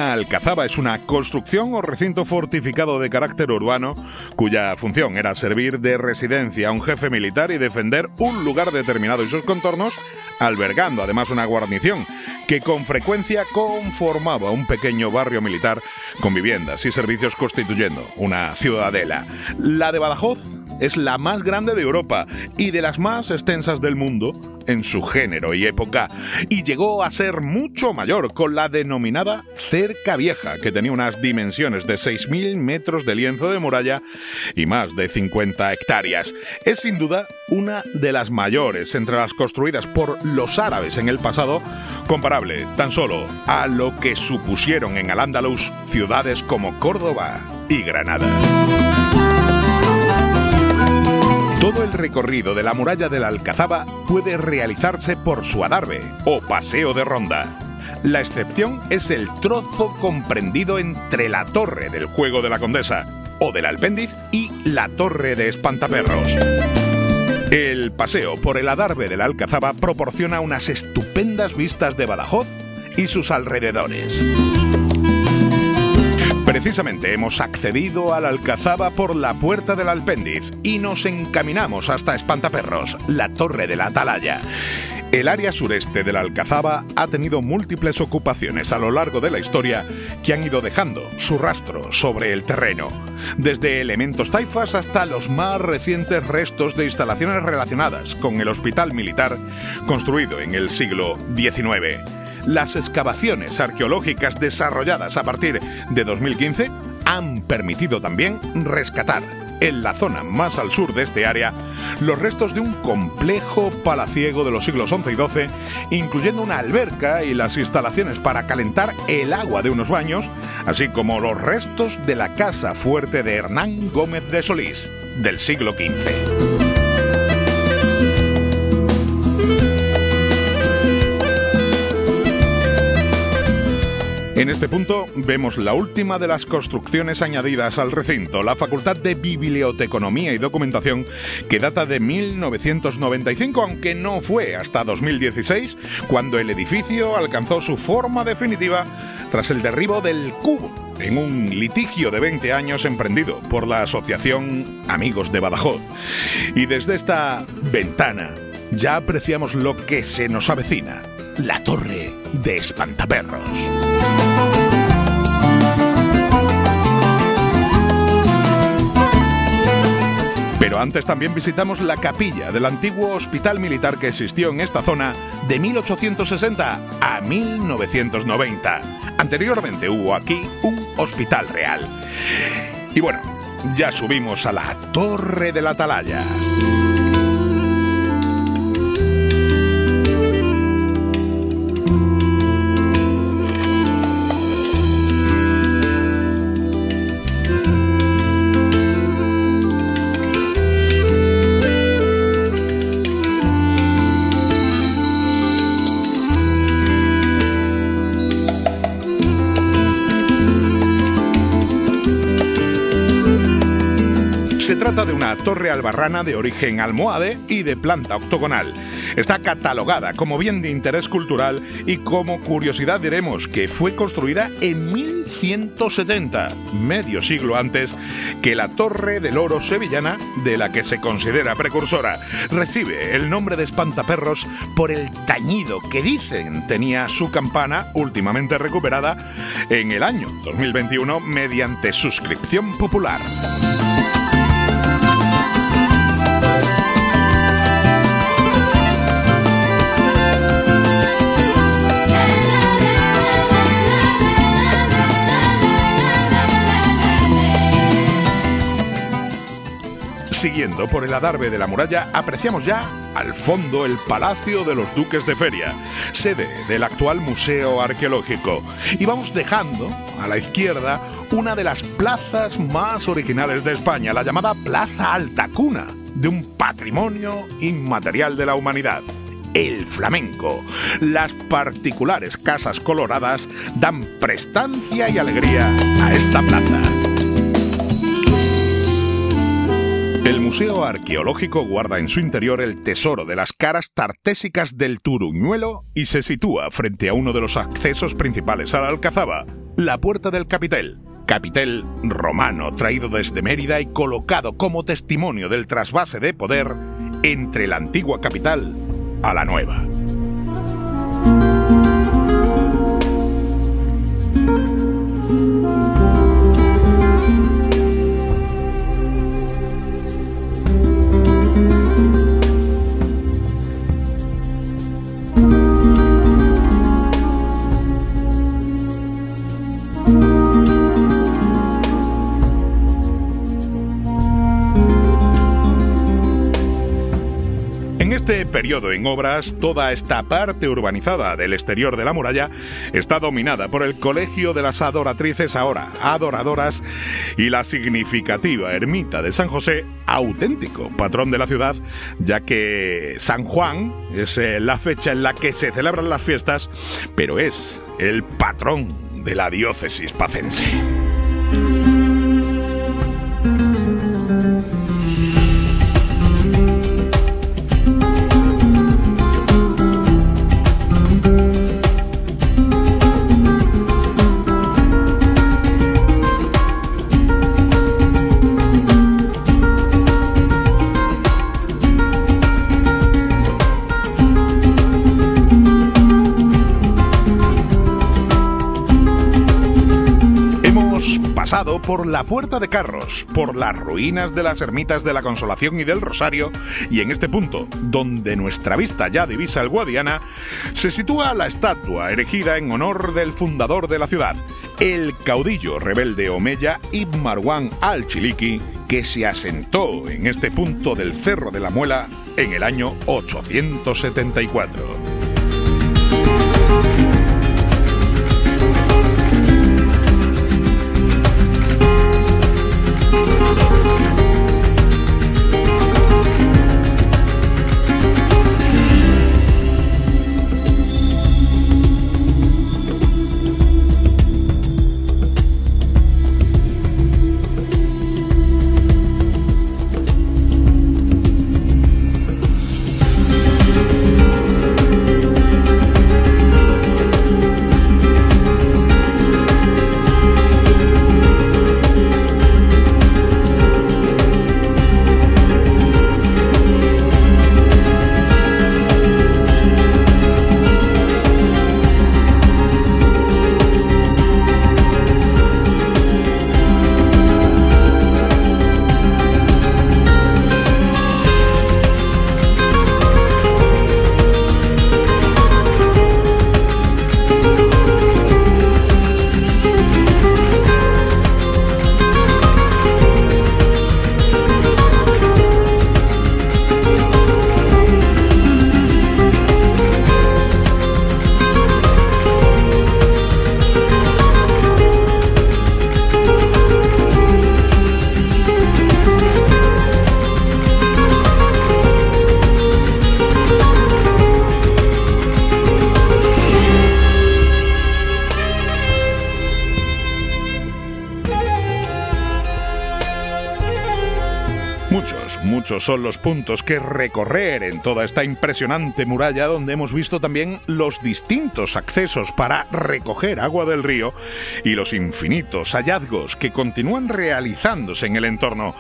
Una alcazaba es una construcción o recinto fortificado de carácter urbano cuya función era servir de residencia a un jefe militar y defender un lugar determinado y sus contornos, albergando además una guarnición que con frecuencia conformaba un pequeño barrio militar con viviendas y servicios constituyendo una ciudadela. La de Badajoz es la más grande de Europa y de las más extensas del mundo en su género y época, y llegó a ser mucho mayor con la denominada Cerca Vieja, que tenía unas dimensiones de 6.000 metros de lienzo de muralla y más de 50 hectáreas. Es sin duda una de las mayores entre las construidas por los árabes en el pasado, comparable tan solo a lo que supusieron en Al-Ándalus ciudades como Córdoba y Granada. Todo el recorrido de la muralla de la Alcazaba puede realizarse por su adarve o paseo de ronda. La excepción es el trozo comprendido entre la torre del Juego de la Condesa o del Alpéndiz y la torre de Espantaperros. El paseo por el adarve de la Alcazaba proporciona unas estupendas vistas de Badajoz y sus alrededores. Precisamente hemos accedido a la Alcazaba por la puerta del Alpéndiz y nos encaminamos hasta Espantaperros, la torre de la Atalaya. El área sureste de la Alcazaba ha tenido múltiples ocupaciones a lo largo de la historia que han ido dejando su rastro sobre el terreno, desde elementos taifas hasta los más recientes restos de instalaciones relacionadas con el hospital militar construido en el siglo XIX. Las excavaciones arqueológicas desarrolladas a partir de 2015 han permitido también rescatar, en la zona más al sur de este área, los restos de un complejo palaciego de los siglos XI y XII, incluyendo una alberca y las instalaciones para calentar el agua de unos baños, así como los restos de la casa fuerte de Hernán Gómez de Solís, del siglo XV. En este punto vemos la última de las construcciones añadidas al recinto, la Facultad de Biblioteconomía y Documentación, que data de 1995, aunque no fue hasta 2016 cuando el edificio alcanzó su forma definitiva tras el derribo del cubo en un litigio de 20 años emprendido por la Asociación Amigos de Badajoz. Y desde esta ventana ya apreciamos lo que se nos avecina, la torre de Espantaperros. Pero antes también visitamos la capilla del antiguo hospital militar que existió en esta zona de 1860 a 1990. Anteriormente hubo aquí un hospital real. Y bueno, ya subimos a la Torre de la Atalaya. Se trata de una torre albarrana de origen almohade y de planta octogonal. Está catalogada como bien de interés cultural y como curiosidad diremos que fue construida en 1170, medio siglo antes que la Torre del Oro sevillana, de la que se considera precursora. Recibe el nombre de Espantaperros por el tañido que dicen tenía su campana, últimamente recuperada en el año 2021 mediante suscripción popular. Siguiendo por el adarve de la muralla, apreciamos ya al fondo el Palacio de los Duques de Feria, sede del actual Museo Arqueológico. Y vamos dejando a la izquierda una de las plazas más originales de España, la llamada Plaza Alta, cuna de un patrimonio inmaterial de la humanidad: el flamenco. Las particulares casas coloradas dan prestancia y alegría a esta plaza. El Museo Arqueológico guarda en su interior el tesoro de las caras tartésicas del Turuñuelo y se sitúa frente a uno de los accesos principales a la Alcazaba, la Puerta del Capitel. Capitel romano traído desde Mérida y colocado como testimonio del trasvase de poder entre la antigua capital a la nueva. En este periodo en obras, toda esta parte urbanizada del exterior de la muralla está dominada por el Colegio de las Adoratrices, ahora adoradoras, y la significativa ermita de San José, auténtico patrón de la ciudad, ya que San Juan es la fecha en la que se celebran las fiestas, pero es el patrón de la diócesis pacense. Pasado por la Puerta de Carros, por las ruinas de las ermitas de la Consolación y del Rosario, y en este punto, donde nuestra vista ya divisa el Guadiana, se sitúa la estatua erigida en honor del fundador de la ciudad, el caudillo rebelde omeya Ibn Marwan al-Chiliki, que se asentó en este punto del Cerro de la Muela en el año 874. Muchos son los puntos que recorrer en toda esta impresionante muralla, donde hemos visto también los distintos accesos para recoger agua del río y los infinitos hallazgos que continúan realizándose en el entorno.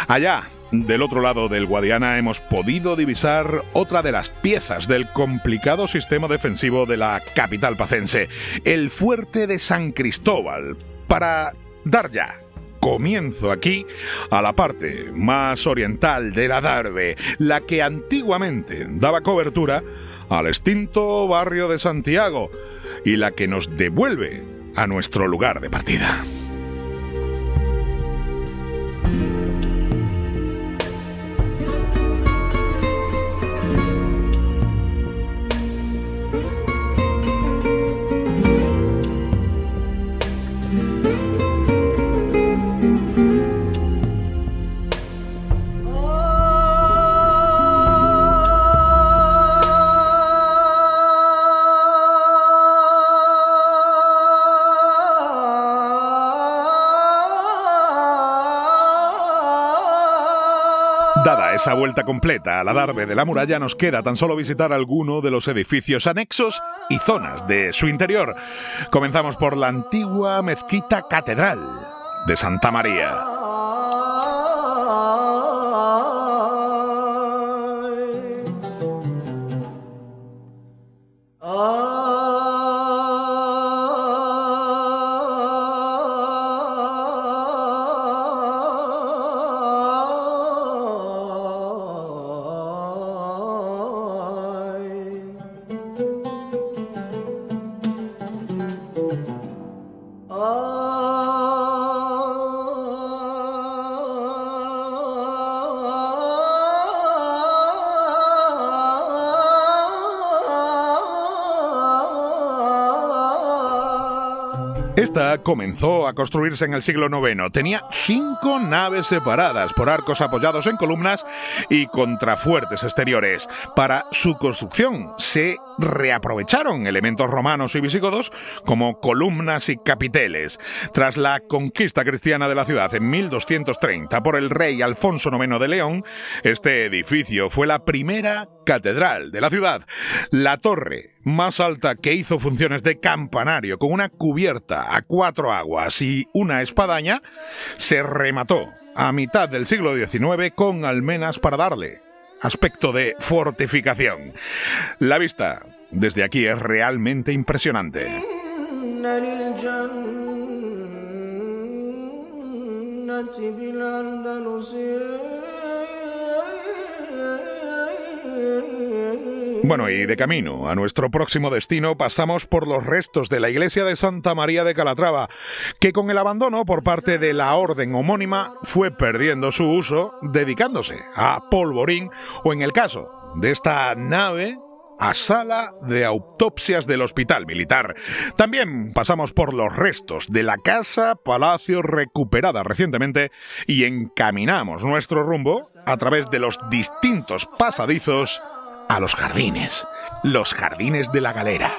Allá, del otro lado del Guadiana, hemos podido divisar otra de las piezas del complicado sistema defensivo de la capital pacense, el fuerte de San Cristóbal, para dar ya comienzo aquí a la parte más oriental del Adarve, la que antiguamente daba cobertura al extinto barrio de Santiago y la que nos devuelve a nuestro lugar de partida. Dada esa vuelta completa al adarve de la muralla, nos queda tan solo visitar alguno de los edificios anexos y zonas de su interior. Comenzamos por la antigua mezquita catedral de Santa María. Esta comenzó a construirse en el siglo IX. Tenía 5 naves separadas por arcos apoyados en columnas y contrafuertes exteriores. Para su construcción se reaprovecharon elementos romanos y visigodos como columnas y capiteles. Tras la conquista cristiana de la ciudad en 1230 por el rey Alfonso IX de León, este edificio fue la primera catedral de la ciudad. La torre más alta, que hizo funciones de campanario con una cubierta a 4 aguas y una espadaña, se remató a mitad del siglo XIX con almenas para darle aspecto de fortificación. La vista desde aquí es realmente impresionante. Bueno, y de camino a nuestro próximo destino pasamos por los restos de la iglesia de Santa María de Calatrava, que con el abandono por parte de la orden homónima fue perdiendo su uso, dedicándose a polvorín o, en el caso de esta nave, a sala de autopsias del Hospital Militar. También pasamos por los restos de la casa palacio recuperada recientemente y encaminamos nuestro rumbo a través de los distintos pasadizos a los jardines de la Galera.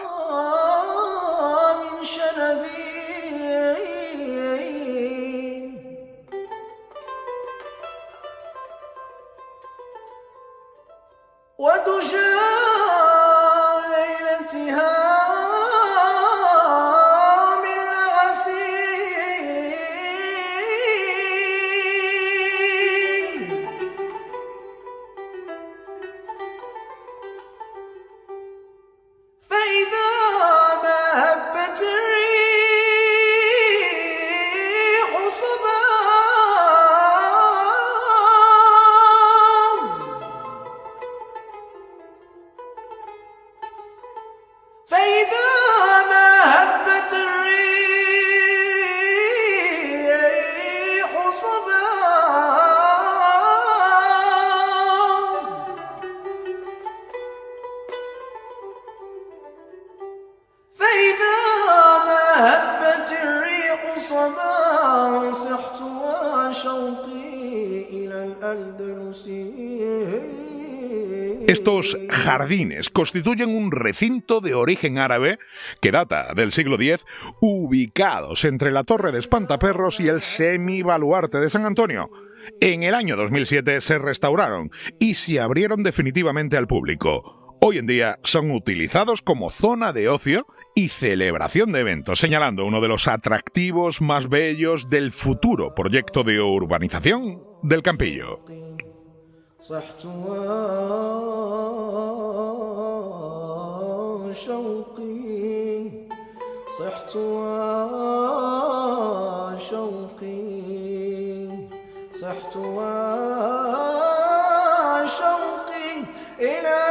Estos jardines constituyen un recinto de origen árabe que data del siglo X, ubicados entre la Torre de Espantaperros y el semibaluarte de San Antonio. En el año 2007 se restauraron y se abrieron definitivamente al público. Hoy en día son utilizados como zona de ocio y celebración de eventos, señalando uno de los atractivos más bellos del futuro proyecto de urbanización del Campillo. صحت وشوقي صحت وشوقي صحت وشوقي إلى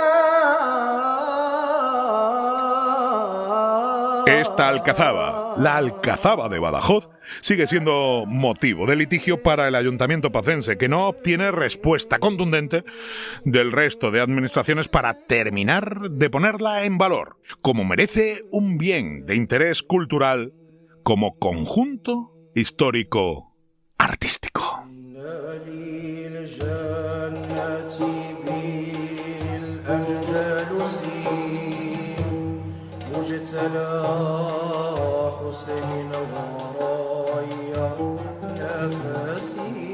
esta alcazaba, la Alcazaba de Badajoz, sigue siendo motivo de litigio para el ayuntamiento pacense, que no obtiene respuesta contundente del resto de administraciones para terminar de ponerla en valor, como merece un bien de interés cultural, como conjunto histórico artístico. حسين ورايا نفسي